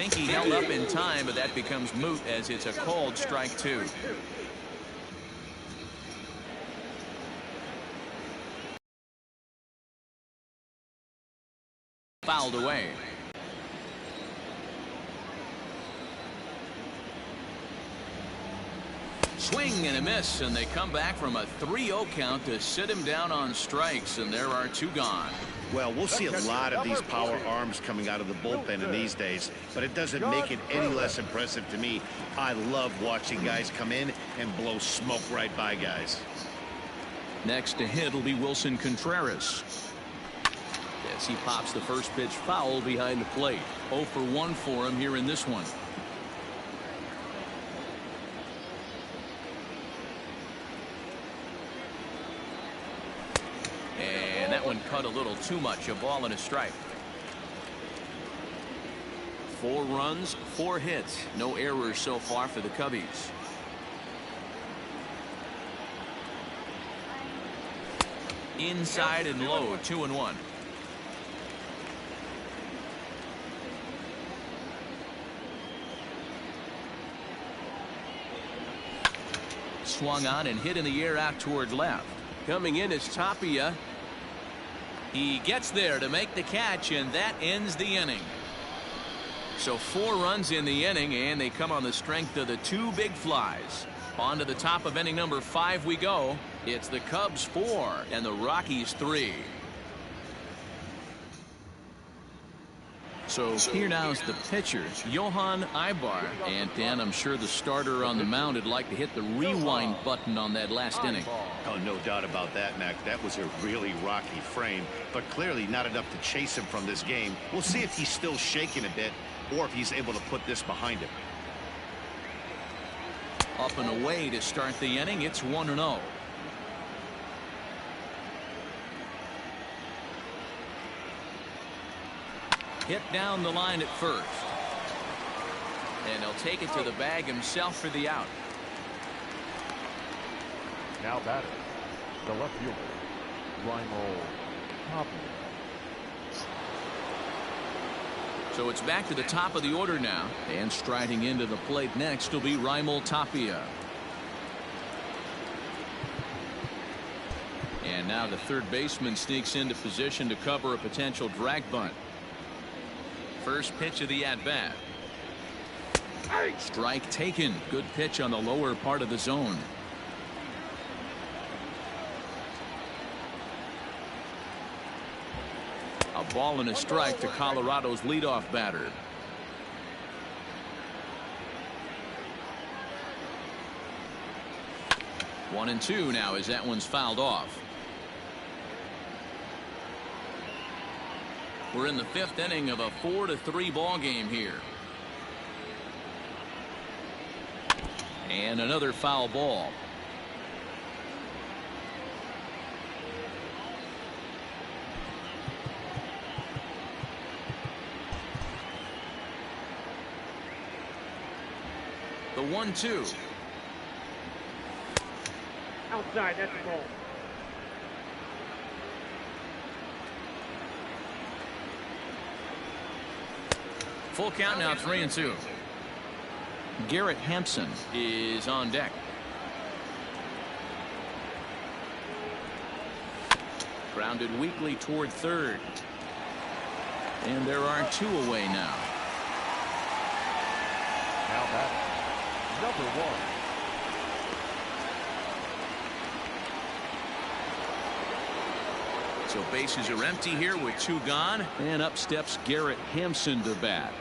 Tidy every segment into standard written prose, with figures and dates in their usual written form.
think he held up in time, but that becomes moot as it's a called strike two. Fouled away. Swing and a miss, and they come back from a 3-0 count to sit him down on strikes, and there are two gone. Well, we'll see a lot of these power arms coming out of the bullpen in these days, but it doesn't make it any less impressive to me. I love watching guys come in and blow smoke right by guys. Next to hit will be Wilson Contreras. As he pops the first pitch foul behind the plate. 0 for 1 for him here in this one. And that one cut a little too much. A ball and a strike. 4 runs, 4 hits. No errors so far for the Cubbies. Inside and low, 2-1. Swung on and hit in the air out toward left. Coming in is Tapia. He gets there to make the catch, and that ends the inning. So 4 runs in the inning, and they come on the strength of the 2 big flies. On to the top of inning number 5 we go. It's the Cubs 4 and the Rockies 3. So here now is the pitcher, Johan Ibar. And Dan, I'm sure the starter on the mound would like to hit the rewind button on that last inning. Oh, no doubt about that, Mac. That was a really rocky frame, but clearly not enough to chase him from this game. We'll see if he's still shaking a bit or if he's able to put this behind him. Up and away to start the inning. It's 1-0. Hit down the line at first. And he'll take it to the bag himself for the out. Now batter, the left fielder, Tapia. So it's back to the top of the order now. And striding into the plate next will be Tapia. And now the third baseman sneaks into position to cover a potential drag bunt. First pitch of the at-bat. Strike taken. Good pitch on the lower part of the zone. A ball and a strike to Colorado's leadoff batter. One and two now as that one's fouled off. We're in the 5th inning of a 4-3 ball game here. And another foul ball. The 1-2. Outside, that's a ball. Full count now, 3-2. Garrett Hampson is on deck. Grounded weakly toward third. And there are 2 away now. Now batter, number 1. So bases are empty here with 2 gone. And up steps Garrett Hampson to bat.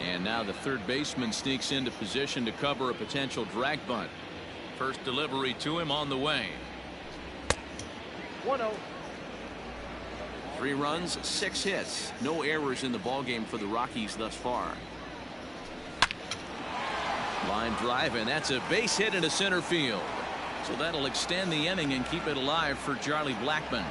And now the third baseman sneaks into position to cover a potential drag bunt. First delivery to him on the way. 1-0. 3 runs, 6 hits. No errors in the ballgame for the Rockies thus far. Line drive, and that's a base hit into center field. So that'll extend the inning and keep it alive for Charlie Blackmon.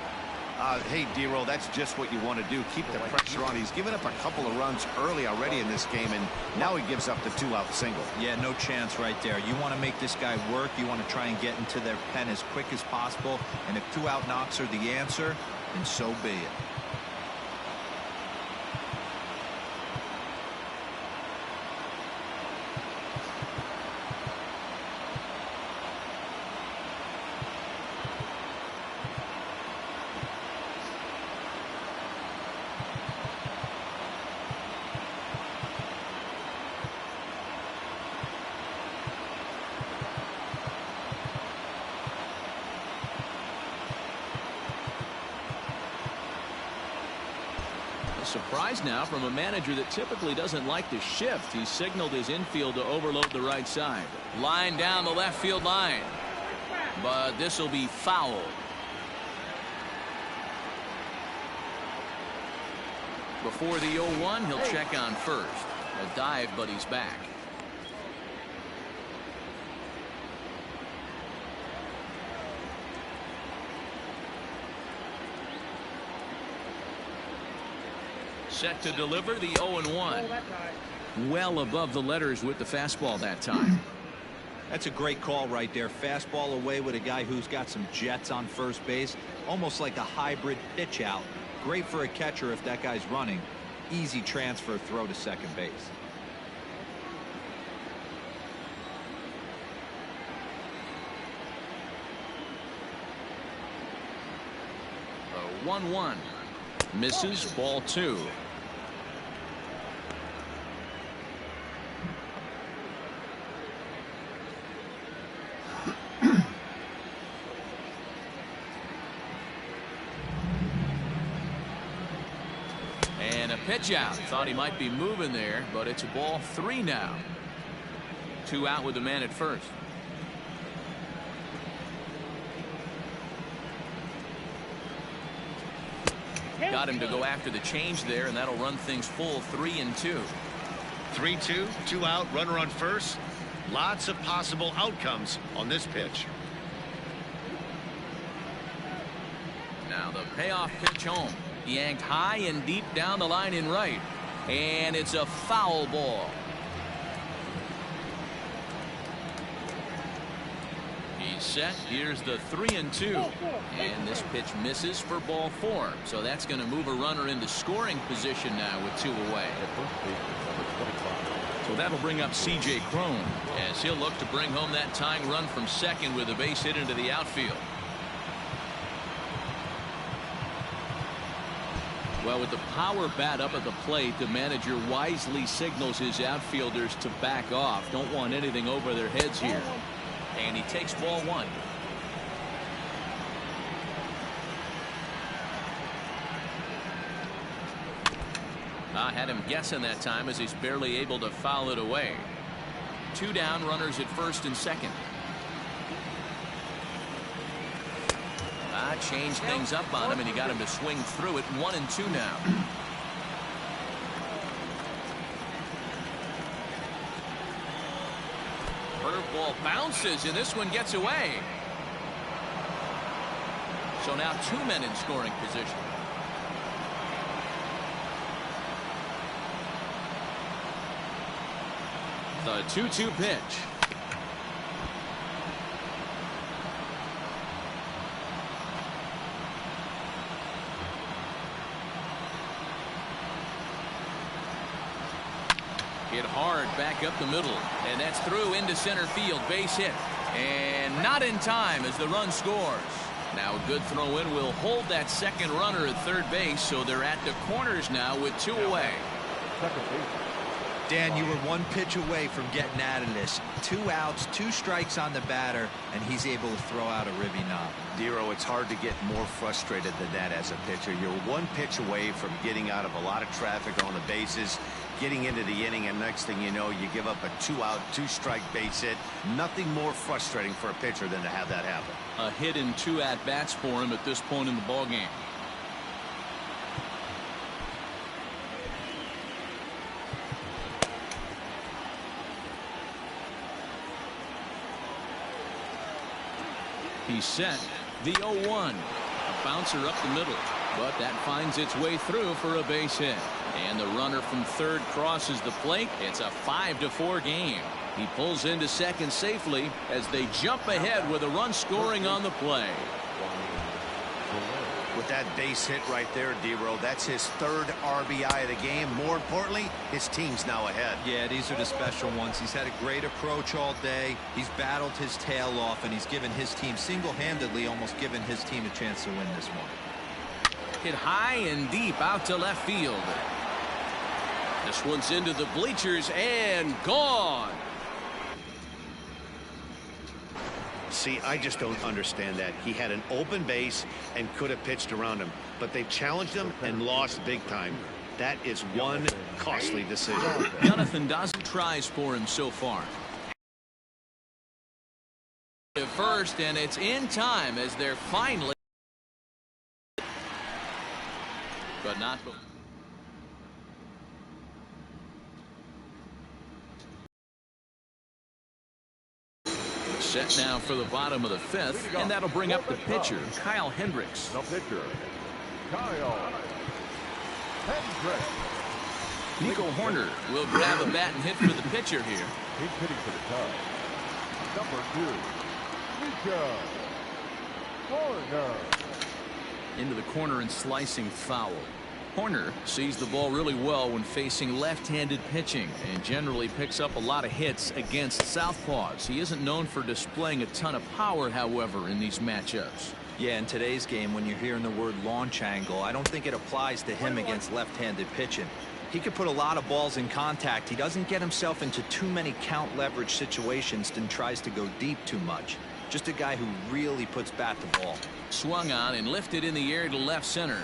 Hey, D-Roll, that's just what you want to do. Keep the pressure on. He's given up a couple of runs early already in this game, and now he gives up the 2-out single. Yeah, no chance right there. You want to make this guy work. You want to try and get into their pen as quick as possible. And if 2-out knocks are the answer, then so be it. A surprise now from a manager that typically doesn't like to shift. He signaled his infield to overload the right side. Line down the left field line. But this will be foul. Before the 0-1, he'll check on first. A dive, but he's back. Set to deliver the 0-1. Well above the letters with the fastball that time. That's a great call right there. Fastball away with a guy who's got some jets on first base. Almost like a hybrid pitch out. Great for a catcher if that guy's running. Easy transfer throw to second base. A 1-1. Misses, ball 2. And a pitch out. Thought he might be moving there, but it's a ball 3 now. 2 out with the man at first. Got him to go after the change there, and that'll run things full 3-2. 3-2, 2 out, runner on first. Lots of possible outcomes on this pitch. Now the payoff pitch home. Yanked high and deep down the line in right. And it's a foul ball. He's set. Here's the 3-2. And this pitch misses for ball 4. So that's going to move a runner into scoring position now with 2 away. So that'll bring up C.J. Cron as he'll look to bring home that tying run from second with a base hit into the outfield. Well, with the power bat up at the plate, the manager wisely signals his outfielders to back off. Don't want anything over their heads here. And he takes ball 1. I had him guessing that time as he's barely able to foul it away. 2 down, runners at first and second. Changed things up on him, and he got him to swing through it. 1-2 now. Curveball bounces, and this one gets away. So now 2 men in scoring position. The 2-2 pitch. Hit hard back up the middle, and that's through into center field. Base hit, and not in time as the run scores. Now a good throw in will hold that second runner at third base, so they're at the corners now with 2 away. Dan, you were 1 pitch away from getting out of this. 2 outs, 2 strikes on the batter, and he's able to throw out a ribby knob. Dero, it's hard to get more frustrated than that as a pitcher. You're 1 pitch away from getting out of a lot of traffic on the bases, getting into the inning, and next thing you know, you give up a 2-out, 2-strike base hit. Nothing more frustrating for a pitcher than to have that happen. A hit in 2 at-bats for him at this point in the ballgame. He's set. The 0-1. A bouncer up the middle, but that finds its way through for a base hit. And the runner from third crosses the plate. It's a 5-4 game. He pulls into second safely as they jump ahead with a run scoring on the play. With that base hit right there, Dero, that's his 3rd RBI of the game. More importantly, his team's now ahead. Yeah, these are the special ones. He's had a great approach all day. He's battled his tail off, and he's given his team single-handedly, almost given his team a chance to win this one. Hit high and deep out to left field. This one's into the bleachers and gone. See, I just don't understand that. He had an open base and could have pitched around him, but they challenged him and lost big time. That is one costly decision. Jonathan Dawson tries for him so far. First, and it's in time as they're finally, but not. Set now for the bottom of the fifth, and that'll bring up the pitcher, Kyle Hendricks. The pitcher, Kyle Hendricks. Nico Horner will grab a bat and hit for the pitcher here. He's hitting for the Cubs. Number 2, Nico Horner. Into the corner and slicing foul. Horner sees the ball really well when facing left-handed pitching and generally picks up a lot of hits against southpaws. He isn't known for displaying a ton of power, however, in these matchups. Yeah, in today's game, when you're hearing the word launch angle, I don't think it applies to him against left-handed pitching. He could put a lot of balls in contact. He doesn't get himself into too many count leverage situations and tries to go deep too much. Just a guy who really puts bat to ball. Swung on and lifted in the air to left center.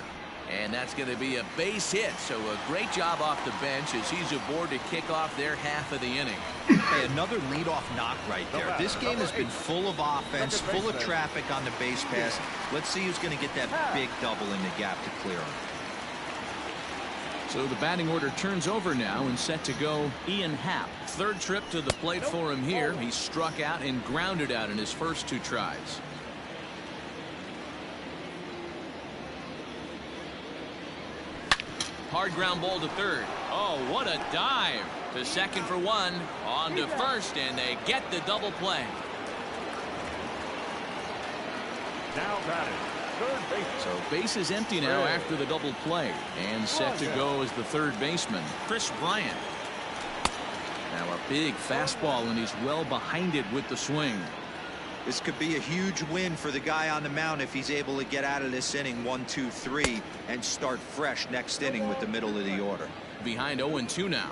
And that's going to be a base hit. So a great job off the bench as he's aboard to kick off their half of the inning. Hey, another leadoff knock right there. This game has been full of offense, full of traffic on the base pass. Let's see who's going to get that big double in the gap to clear him. So the batting order turns over now and set to go Ian Happ. Third trip to the plate for him here. He struck out and grounded out in his first 2 tries. Hard ground ball to third. Oh, what a dive. To second for 1. On to first, and they get the double play. Now batting, third base. So base is empty now after the double play. And set to go as the third baseman, Chris Bryant. Now a big fastball, and he's well behind it with the swing. This could be a huge win for the guy on the mound if he's able to get out of this inning 1, 2, 3 and start fresh next inning with the middle of the order. Behind 0-2 now.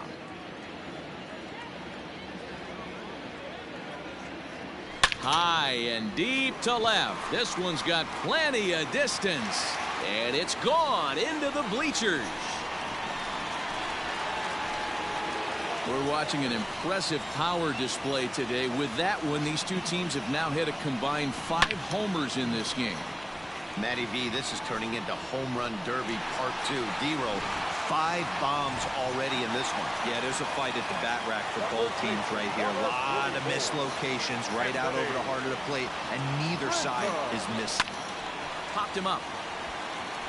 High and deep to left. This one's got plenty of distance, and it's gone into the bleachers. We're watching an impressive power display today. With that one, these two teams have now hit a combined 5 homers in this game. Matty V, this is turning into home run derby part 2. D-Roll, 5 bombs already in this one. Yeah, there's a fight at the bat rack for both teams right here. A lot of mislocations right out over the heart of the plate, and neither side is missing. Popped him up.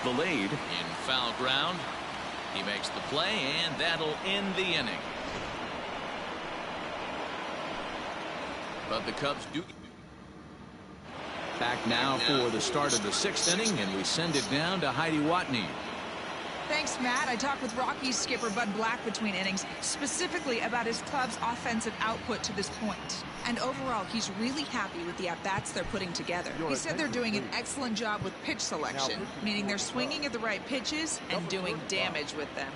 Delayed in foul ground. He makes the play, and that'll end the inning. But the Cubs do. Back now for the start of the 6th inning, and we send it down to Heidi Watney. Thanks, Matt. I talked with Rockies skipper Bud Black between innings, specifically about his club's offensive output to this point. And overall, he's really happy with the at-bats they're putting together. He said they're doing an excellent job with pitch selection, meaning they're swinging at the right pitches and doing damage with them.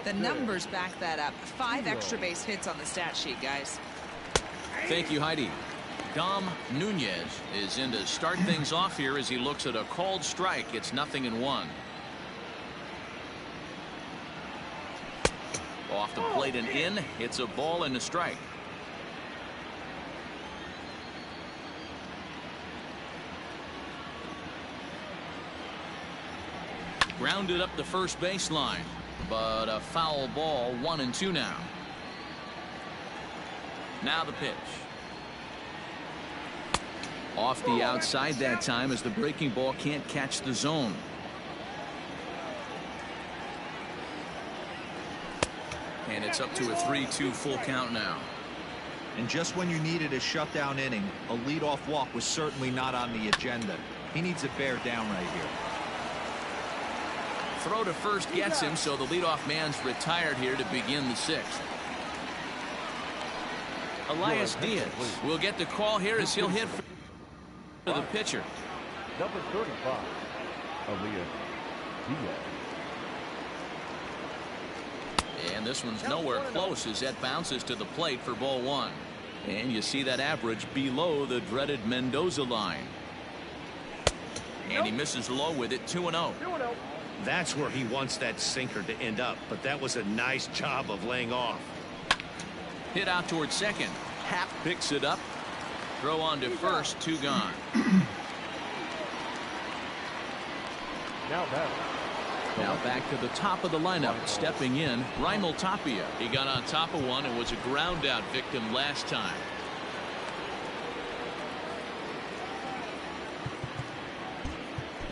The numbers back that up. 5 extra base hits on the stat sheet, guys. Thank you, Heidi. Dom Nunez is in to start things off here as he looks at a called strike. It's 0-1. Off the plate and in. It's a ball and a strike. Grounded up the first baseline, but a foul ball. 1-2 now. Now the pitch. Off the outside that time as the breaking ball can't catch the zone. And it's up to a 3-2 full count now. And just when you needed a shutdown inning, a leadoff walk was certainly not on the agenda. He needs to bear down right here. Throw to first gets him, so the leadoff man's retired here to begin the 6th. Elias Diaz will get the call here as he'll hit for the pitcher. Number 35, Elias Diaz. And this one's nowhere close as that bounces to the plate for ball 1. And you see that average below the dreaded Mendoza line. And he misses low with it. 2-0. That's where he wants that sinker to end up, but that was a nice job of laying off. Hit out towards second. Happ picks it up. Throw on to first, 2 gone. Now back to the top of the lineup. Stepping in, Raimel Tapia. He got on top of one and was a ground out victim last time.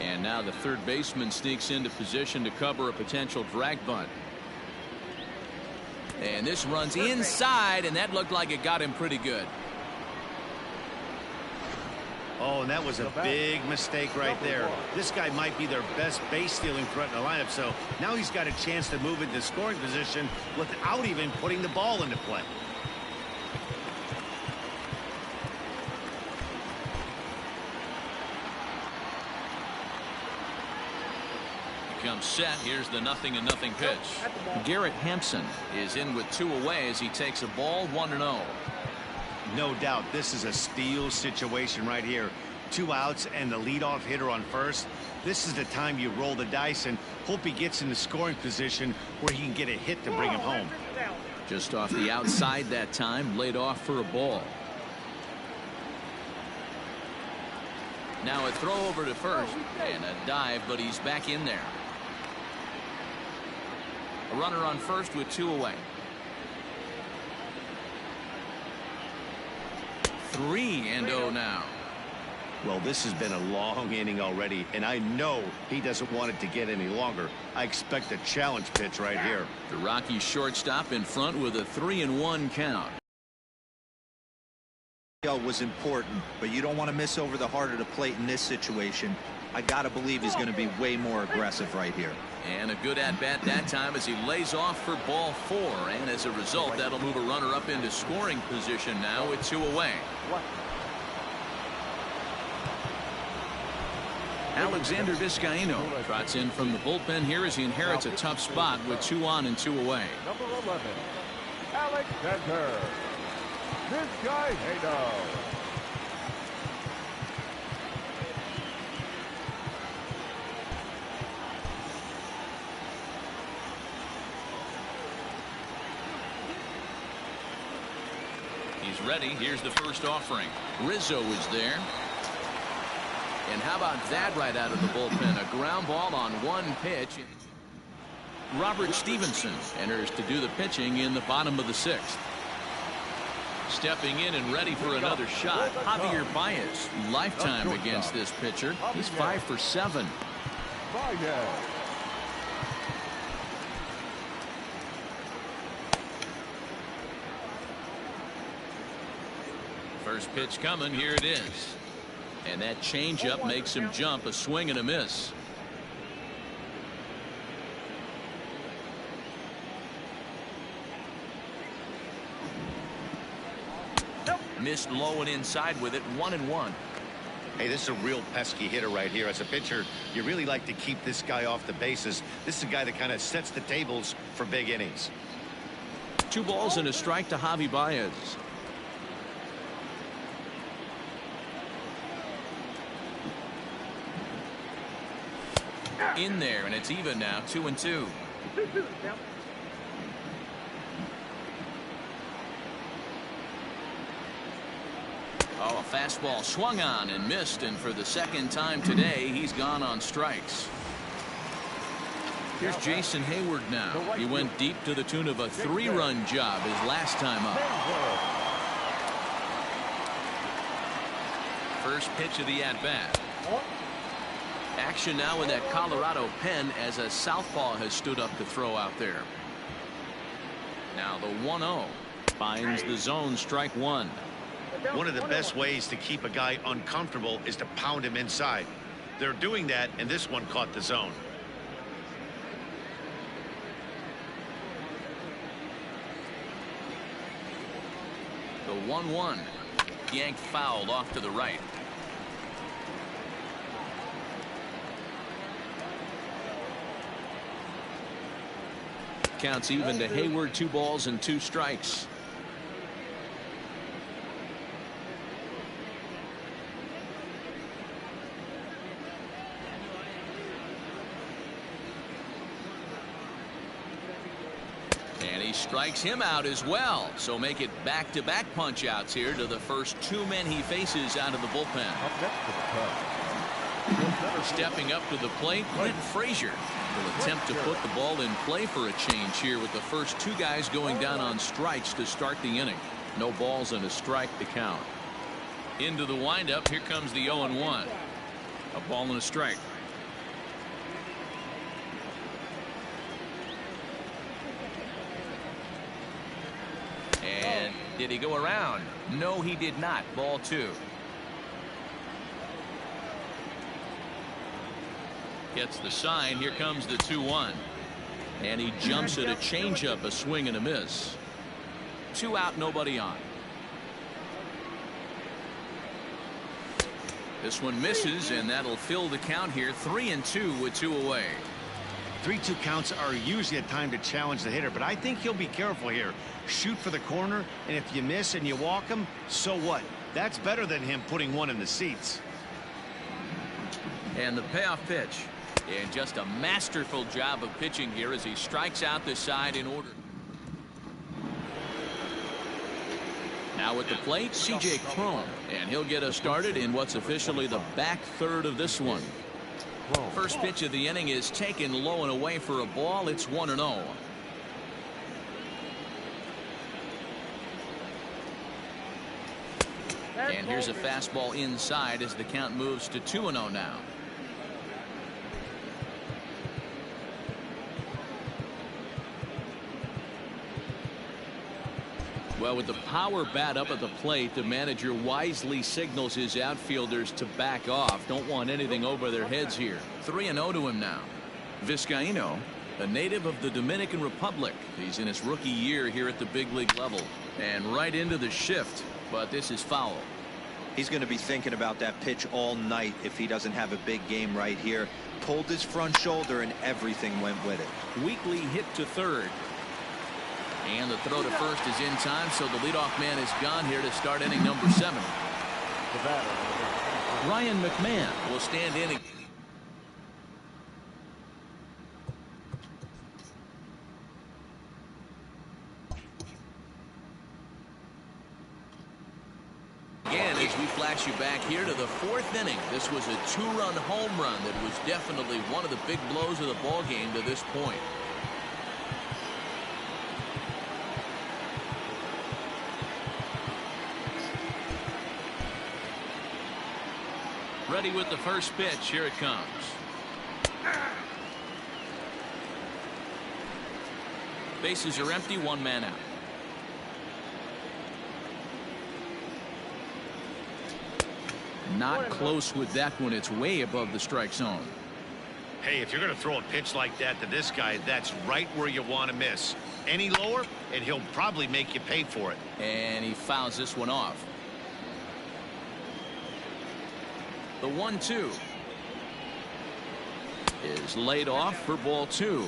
And now the third baseman sneaks into position to cover a potential drag bunt. And this runs inside, and that looked like it got him pretty good. Oh, and that was a big mistake right there. This guy might be their best base stealing threat in the lineup, so now he's got a chance to move into scoring position without even putting the ball into play. Comes set. Here's the 0-0 pitch. Garrett Hampson is in with 2 away as he takes a ball 1-0. No doubt this is a steal situation right here. 2 outs and the leadoff hitter on first. This is the time you roll the dice and hope he gets in the scoring position where he can get a hit to bring him home. Just off the outside that time, laid off for a ball. Now a throw over to first and a dive, but he's back in there. A runner on first with 2 away. 3-0 now. Well, this has been a long inning already, and I know he doesn't want it to get any longer. I expect a challenge pitch right here. The Rockies shortstop in front with a 3-1 count. Was important, but you don't want to miss over the heart of the plate in this situation. I gotta believe he's going to be way more aggressive right here. And a good at-bat that time as he lays off for ball 4, and as a result that'll move a runner up into scoring position now with 2 away. Alexander Vizcaino trots in from the bullpen here as he inherits a tough spot with 2 on and 2 away. Number 11, Alexander Vizcaino. He's ready. Here's the first offering. Rizzo is there. And how about that right out of the bullpen? A ground ball on 1 pitch. Robert Stevenson enters to do the pitching in the bottom of the 6th. Stepping in and ready for another shot. Javier Baez, lifetime against this pitcher. He's 5 for 7. First pitch coming. Here it is. And that changeup makes him jump. A swing and a miss. Missed low and inside with it. 1-1. Hey, this is a real pesky hitter right here. As a pitcher, you really like to keep this guy off the bases. This is a guy that kind of sets the tables for big innings. 2 balls and a strike to Javi Baez. In there, and it's even now. 2-2. Oh, a fastball swung on and missed, and for the 2nd time today he's gone on strikes. Here's Jason Hayward now. He went deep to the tune of a 3-run job his last time up. First pitch of the at-bat. Action now in that Colorado pen as a southpaw has stood up to throw out there. Now the 1-0 finds the zone, strike 1. One of the best ways to keep a guy uncomfortable is to pound him inside. They're doing that, and this one caught the zone. The 1-1 yanked foul off to the right. Counts even to Hayward. 2 balls and 2 strikes. And he strikes him out as well. So make it back-to-back punch-outs here to the first two men he faces out of the bullpen. Up next for the Cubs. Stepping up to the plate, Clint Frazier will attempt to put the ball in play for a change here with the first two guys going down on strikes to start the inning. No balls and a strike to count. Into the windup. Here comes the 0-1. A ball and a strike. And did he go around? No, he did not. Ball 2. Gets the sign. Here comes the 2-1. And he jumps at a changeup, a swing and a miss. 2 out, nobody on. This one misses, and that'll fill the count here. 3-2 with 2 away. 3-2 counts are usually a time to challenge the hitter, but I think he'll be careful here. Shoot for the corner, and if you miss and you walk him, so what? That's better than him putting one in the seats. And the payoff pitch. And just a masterful job of pitching here as he strikes out the side in order. Now at the plate, C.J. Cron, and he'll get us started in what's officially the back third of this one. First pitch of the inning is taken low and away for a ball. It's 1-0. And here's a fastball inside as the count moves to 2-0 now. Well, with the power bat up at the plate, the manager wisely signals his outfielders to back off. Don't want anything over their heads here. 3-0 to him now. Vizcaíno, a native of the Dominican Republic. He's in his rookie year here at the big league level. And right into the shift, but this is foul. He's going to be thinking about that pitch all night if he doesn't have a big game right here. Pulled his front shoulder and everything went with it. Weekly hit to third. And the throw to first is in time, so the leadoff man is gone here to start inning number 7. Ryan McMahon will stand in. Again, as we flash you back here to the 4th inning, this was a 2-run home run that was definitely one of the big blows of the ball game to this point. Ready with the first pitch. Here it comes. Bases are empty. 1 man out. Not close with that one. It's way above the strike zone. Hey, if you're going to throw a pitch like that to this guy, that's right where you want to miss. Any lower, and he'll probably make you pay for it. And he fouls this one off. The 1-2 is laid off for ball 2.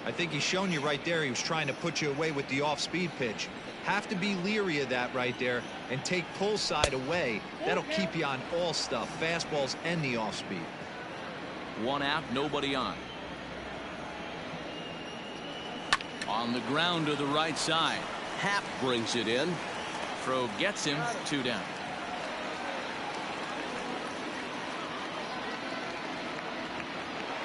I think he's shown you right there. He was trying to put you away with the off-speed pitch. Have to be leery of that right there and take pull side away. That'll keep you on all stuff, fastballs and the off-speed. 1 out, nobody on. On the ground to the right side. Happ brings it in. Throw gets him. 2 down.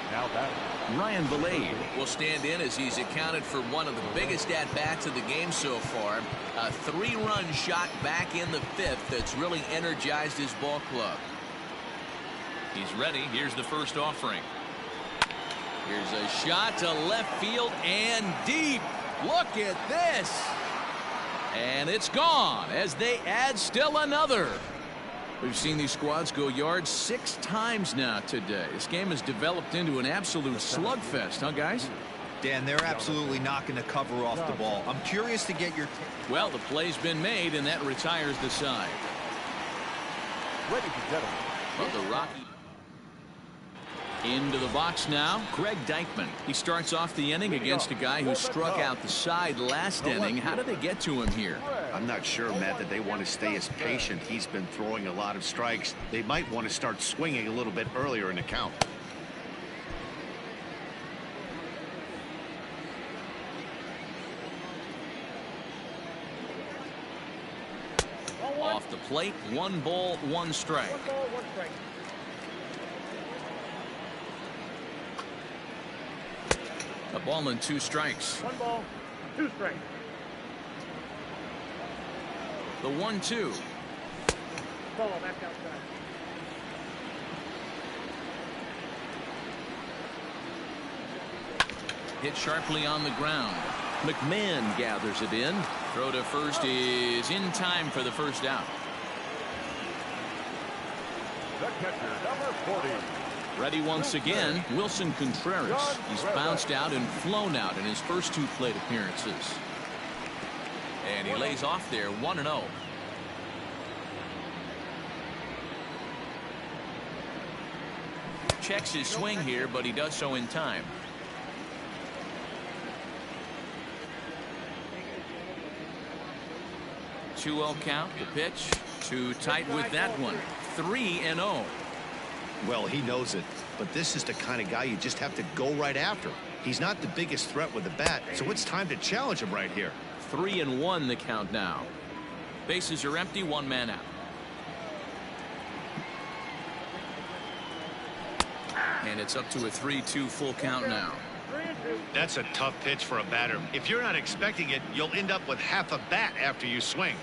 Now that Ryan Vilade will stand in as he's accounted for one of the biggest at-bats of the game so far. A 3-run shot back in the 5th that's really energized his ball club. He's ready. Here's the first offering. Here's a shot to left field and deep. Look at this. And it's gone as they add still another. We've seen these squads go yards 6 times now today. This game has developed into an absolute slugfest, huh, guys? Dan, they're absolutely knocking the cover off the ball. I'm curious to get your Well, the play's been made, and that retires the side. ladies and gentlemen, Well, the Rockies into the box now. Greg Deichmann. He starts off the inning against a guy who struck out the side last inning. How did they get to him here? I'm not sure, Matt, that they want to stay as patient. He's been throwing a lot of strikes. They might want to start swinging a little bit earlier in the count. Off the plate, 1 ball, 1 strike. 1 ball, 1 strike. A ball and 2 strikes. 1 ball, 2 strikes. The 1-2. Ball back outside. Hit sharply on the ground. McMahon gathers it in. Throw to first is in time for the first out. The catcher, number 40. Ready once again, Wilson Contreras. He's bounced out and flown out in his first 2 plate appearances. And he lays off there 1-0. Checks his swing here, but he does so in time. 2-0 count. The pitch. Too tight with that one. 3-0. Well, he knows it, but this is the kind of guy you just have to go right after. He's not the biggest threat with the bat, so it's time to challenge him right here. 3-1 the count now. Bases are empty, 1 man out. And it's up to a 3-2 full count now. That's a tough pitch for a batter. If you're not expecting it, you'll end up with half a bat after you swing.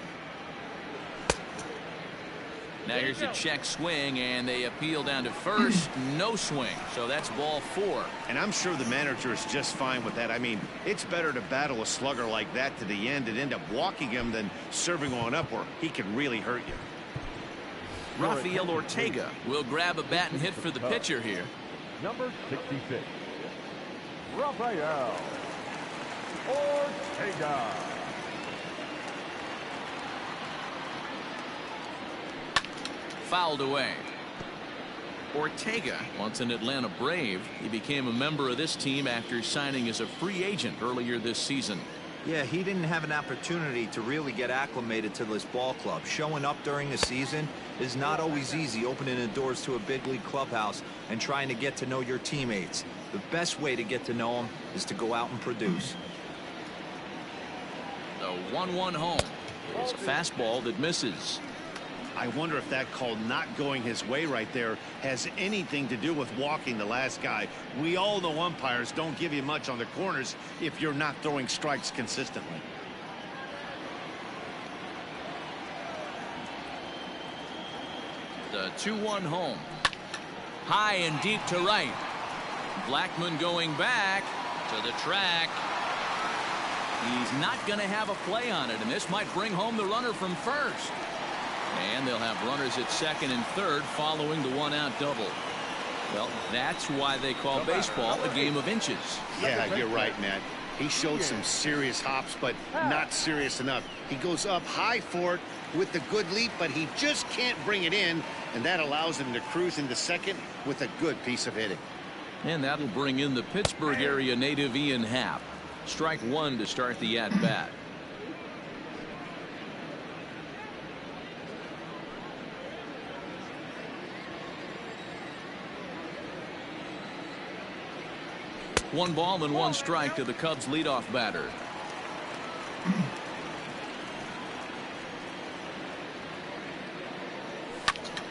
Now here's a check swing, and they appeal down to first. No swing, so that's ball 4. And I'm sure the manager is just fine with that. I mean, it's better to battle a slugger like that to the end and end up walking him than serving on up where he can really hurt you. Rafael Ortega will grab a bat and hit for the pitcher here. Number 66. Rafael Ortega. Fouled away. Ortega, once an Atlanta Brave, he became a member of this team after signing as a free agent earlier this season. Yeah, he didn't have an opportunity to really get acclimated to this ball club. Showing up during the season is not always easy, opening the doors to a big league clubhouse and trying to get to know your teammates. The best way to get to know them is to go out and produce. The 1-1 home. It's a fastball that misses. I wonder if that call not going his way right there has anything to do with walking the last guy. We all know umpires don't give you much on the corners if you're not throwing strikes consistently. The 2-1 home. High and deep to right. Blackmon going back to the track. He's not going to have a play on it, and this might bring home the runner from first. And they'll have runners at second and third following the 1-out double. Well, that's why they call baseball a game of inches. Yeah, you're right, Matt. He showed some serious hops, but not serious enough. He goes up high for it with the good leap, but he just can't bring it in, and that allows him to cruise into second with a good piece of hitting. And that'll bring in the Pittsburgh area native Ian Happ. Strike 1 to start the at-bat. One ball and 1 strike to the Cubs leadoff batter.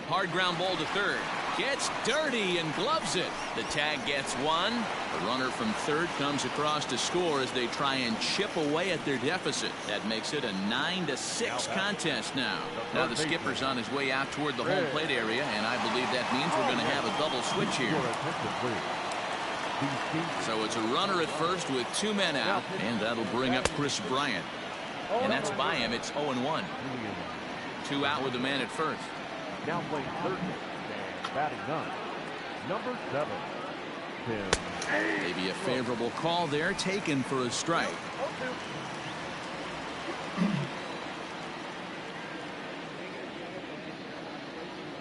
Hard ground ball to third. Gets dirty and gloves it. The tag gets 1. The runner from third comes across to score as they try and chip away at their deficit. That makes it a 9-6 contest now. Now the skipper's on his way out toward the home plate area, and I believe that means we're going to have a double switch here. So it's a runner at first with 2 men out, and that'll bring up Chris Bryant. And that's by him. It's 0-1. 2 out with the man at first. Now playing third and batting 9. Number 7. Tim. Maybe a favorable call there, taken for a strike.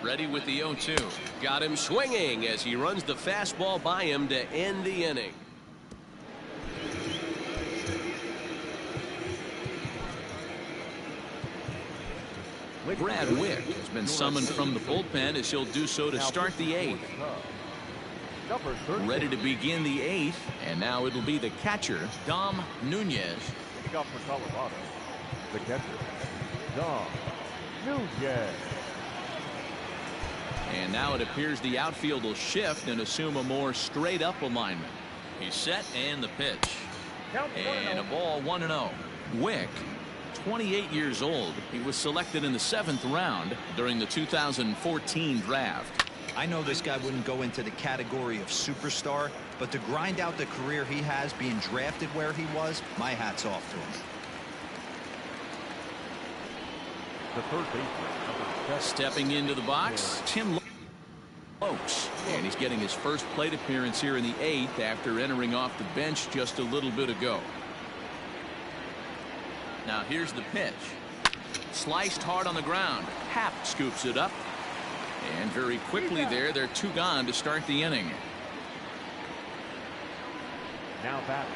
Ready with the 0-2. Got him swinging as he runs the fastball by him to end the inning. Brad Wick has been summoned from the bullpen as he'll do so to start the 8th. Ready to begin the 8th, and now it'll be the catcher, Dom Nunez. Pick up for Colorado. The catcher, Dom Nunez. And now it appears the outfield will shift and assume a more straight up alignment. He's set and the pitch. And a ball 1-0. Wick, 28 years old. He was selected in the 7th round during the 2014 draft. I know this guy wouldn't go into the category of superstar, but to grind out the career he has being drafted where he was, my hat's off to him. The third baseman, number 7. Stepping into the box, Tim Lokes. And he's getting his first plate appearance here in the 8th after entering off the bench just a little bit ago. Now here's the pitch. Sliced hard on the ground. Happ scoops it up. And very quickly there, they're 2 gone to start the inning. Now batting.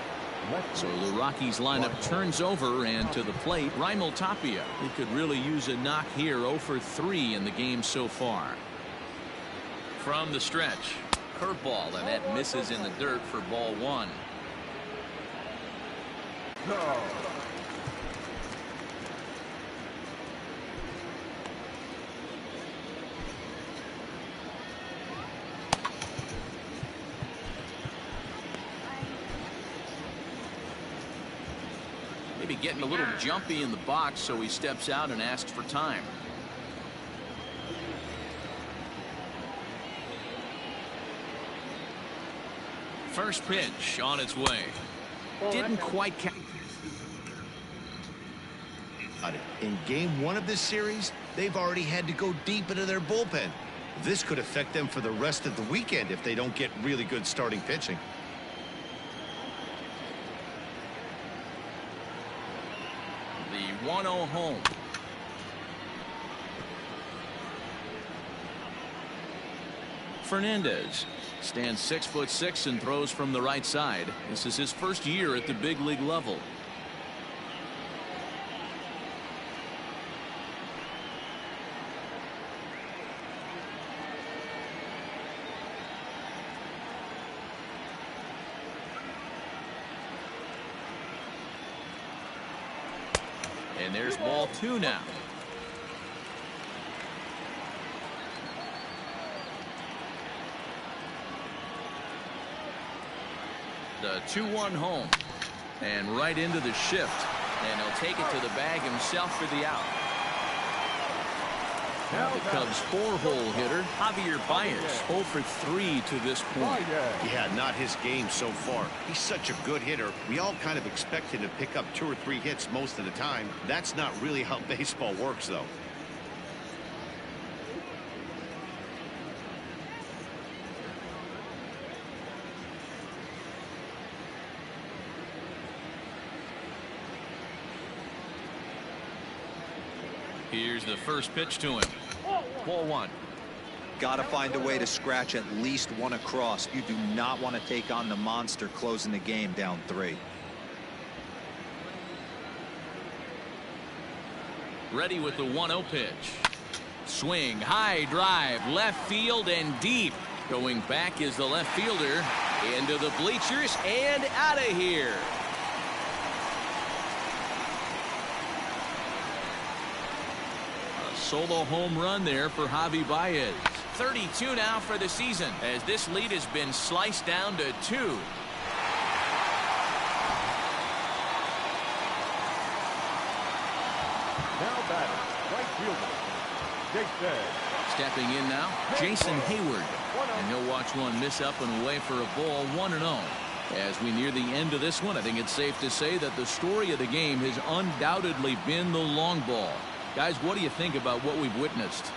So the Rockies lineup turns over, and to the plate, Raimel Tapia, who could really use a knock here. 0 for 3 in the game so far. From the stretch, curveball, and that misses in the dirt for ball 1. No. Maybe getting a little jumpy in the box, so he steps out and asks for time. First pitch on its way. Didn't quite catch. In game 1 of this series, they've already had to go deep into their bullpen. This could affect them for the rest of the weekend if they don't get really good starting pitching. The 1-0 home. Fernandez stands 6'6" and throws from the right side. This is his first year at the big league level. And there's ball 2 now. The 2-1 home. And right into the shift. And he'll take it to the bag himself for the out. Now the Cubs' 4-hole hitter, Javier Baez, 0 for 3 to this point. Yeah, not his game so far. He's such a good hitter. We all kind of expect him to pick up 2 or 3 hits most of the time. That's not really how baseball works, though. Here's the first pitch to him. Ball 1. Got to find a way to scratch at least 1 across. You do not want to take on the monster closing the game down 3. Ready with the 1-0 pitch. Swing, high drive, left field and deep. Going back is the left fielder. Into the bleachers and out of here. Solo home run there for Javi Baez. 32 now for the season, as this lead has been sliced down to 2. Now batting. Right fielder. Jason. Stepping in now, Jason Hayward. And he'll watch one miss up and away for a ball 1-0. As we near the end of this one, I think it's safe to say that the story of the game has undoubtedly been the long ball. Guys, what do you think about what we've witnessed?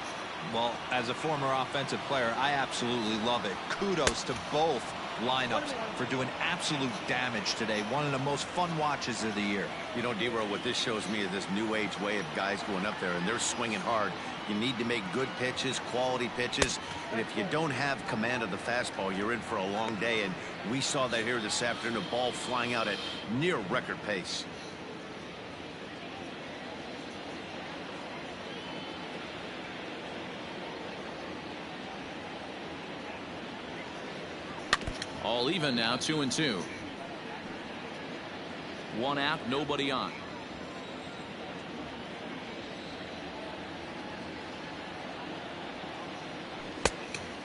Well, as a former offensive player, I absolutely love it. Kudos to both lineups for doing absolute damage today. One of the most fun watches of the year. You know, D-Row, what this shows me is this new age way of guys going up there, and they're swinging hard. You need to make good pitches, quality pitches, and if you don't have command of the fastball, you're in for a long day, and we saw that here this afternoon, a ball flying out at near record pace. All even now, 2-2. 1 out, nobody on.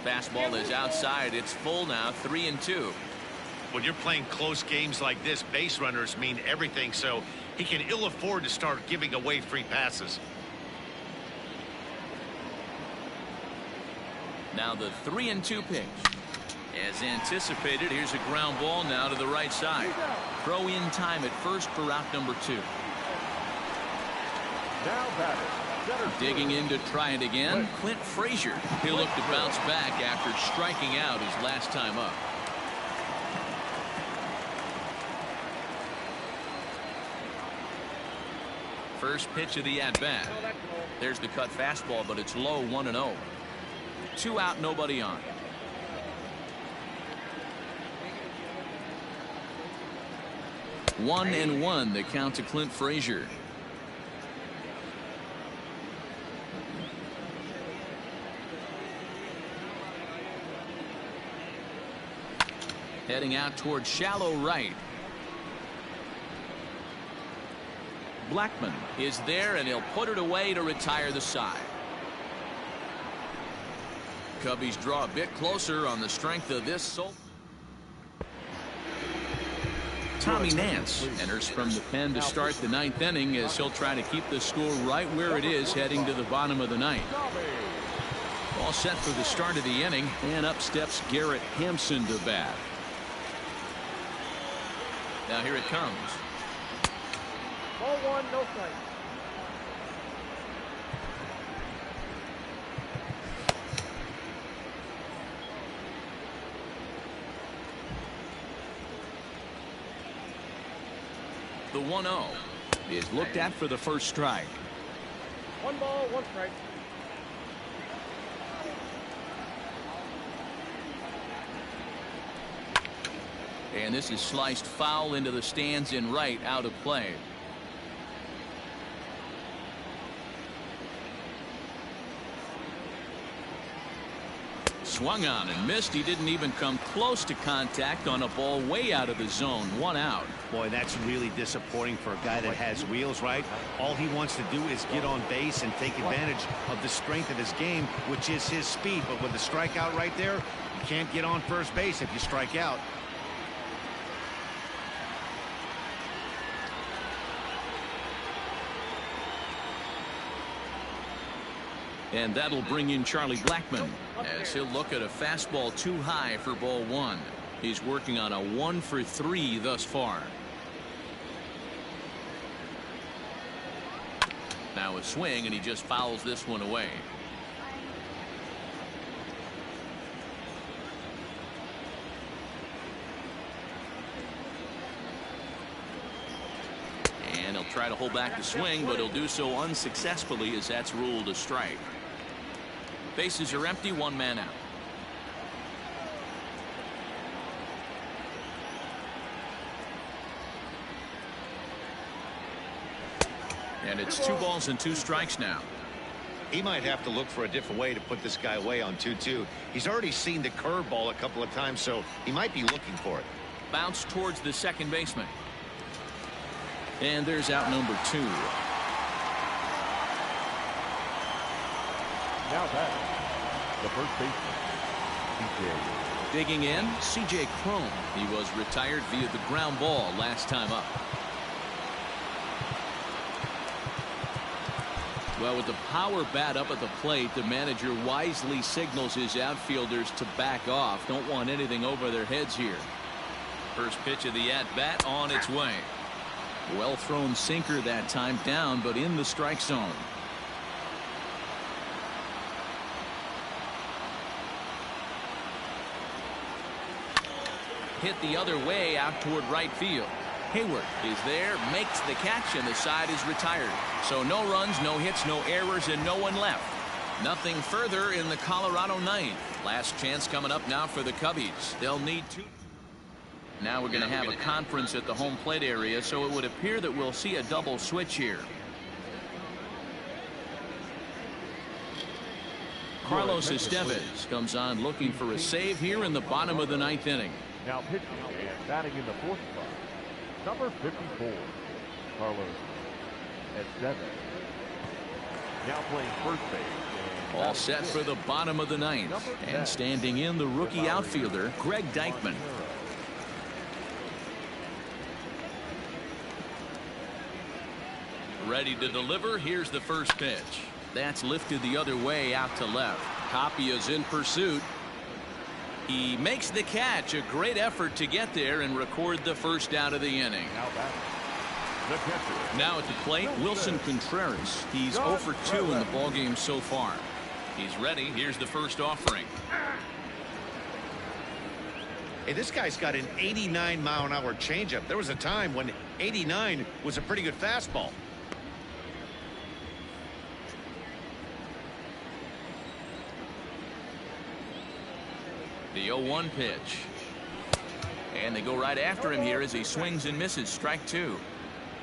Fastball is outside. It's full now, 3-2. When you're playing close games like this, base runners mean everything, so he can ill afford to start giving away free passes. Now the 3-2 pitch. As anticipated, here's a ground ball now to the right side. Throw in time at first for out number 2. Now batting, center Digging field. in to try it again, Clint Frazier. He'll look to bounce back after striking out his last time up. First pitch of the at-bat. There's the cut fastball, but it's low, 1-0. 2 out, nobody on. One and one, the count to Clint Frazier. Heading out towards shallow right. Blackman is there, and he'll put it away to retire the side. Cubbies draw a bit closer on the strength of this. Tommy Nance enters from the pen to start the 9th inning as he'll try to keep the score right where it is heading to the bottom of the 9th. All set for the start of the inning, and up steps Garrett Hampson to bat. Now here it comes. Ball 1, no strike. The 1-0 is looked at for the first strike. 1 ball, 1 strike. And this is sliced foul into the stands in right, out of play. Swung on and missed. He didn't even come close to contact on a ball way out of the zone. 1 out. Boy, that's really disappointing for a guy that has wheels, right? All he wants to do is get on base and take advantage of the strength of his game, which is his speed. But with the strikeout right there, you can't get on first base if you strike out. And that'll bring in Charlie Blackman as he'll look at a fastball too high for ball 1. He's working on a 1 for 3 thus far. Now a swing, and he just fouls this one away. And he'll try to hold back the swing, but he'll do so unsuccessfully as that's ruled a strike. Bases are empty, 1 man out. And it's 2 balls and 2 strikes now. He might have to look for a different way to put this guy away on 2-2. He's already seen the curveball a couple of times, so he might be looking for it. Bounce towards the second baseman. And there's out number 2. Now batting, the first baseman, CJ. Digging in, C.J. Cron. He was retired via the ground ball last time up. Well, with the power bat up at the plate, the manager wisely signals his outfielders to back off. Don't want anything over their heads here. First pitch of the at-bat on its way. Well thrown sinker that time, down but in the strike zone. Hit the other way out toward right field. Hayward is there, makes the catch, and the side is retired. So no runs, no hits, no errors, and no one left. Nothing further in the Colorado 9th. Last chance coming up now for the Cubbies. They'll need 2. Now we're going to have a conference at the home plate area, so it would appear that we'll see a double switch here. Carlos Estevez comes on looking for a save here in the bottom of the 9th inning. Now pitching and batting in the 4th spot, number 54, Carlos Estevez. Now playing first base All set for the bottom of the ninth. And standing in, the rookie outfielder, Greg Deichmann. Ready to deliver. Here's the first pitch. That's lifted the other way out to left. Tapia's in pursuit. He makes the catch. A great effort to get there and record the first out of the inning. Now at the plate, Wilson Contreras. He's 0 for 2 in the ballgame so far. He's ready. Here's the first offering. Hey, this guy's got an 89-mile-an-hour changeup. There was a time when 89 was a pretty good fastball. The 0-1 pitch. And they go right after him here as he swings and misses. Strike 2.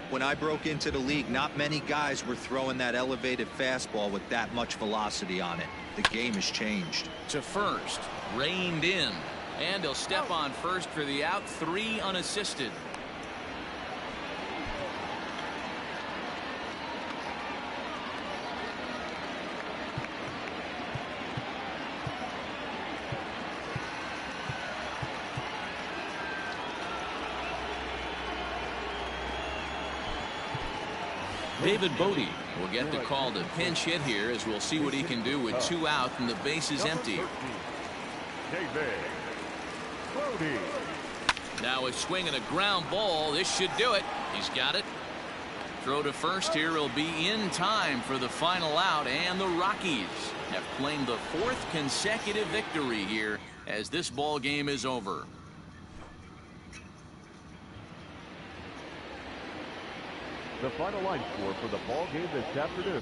When I broke into the league, not many guys were throwing that elevated fastball with that much velocity on it. The game has changed. To first, reined in, and he'll step on first for the out. 3 unassisted. David Bodie will get the call to pinch hit here, as we'll see what he can do with 2 out and the bases empty. Now a swing and a ground ball. This should do it. He's got it. Throw to first here. He'll be in time for the final out, and the Rockies have claimed the 4th consecutive victory here as this ball game is over. The final line score for the ball game this afternoon.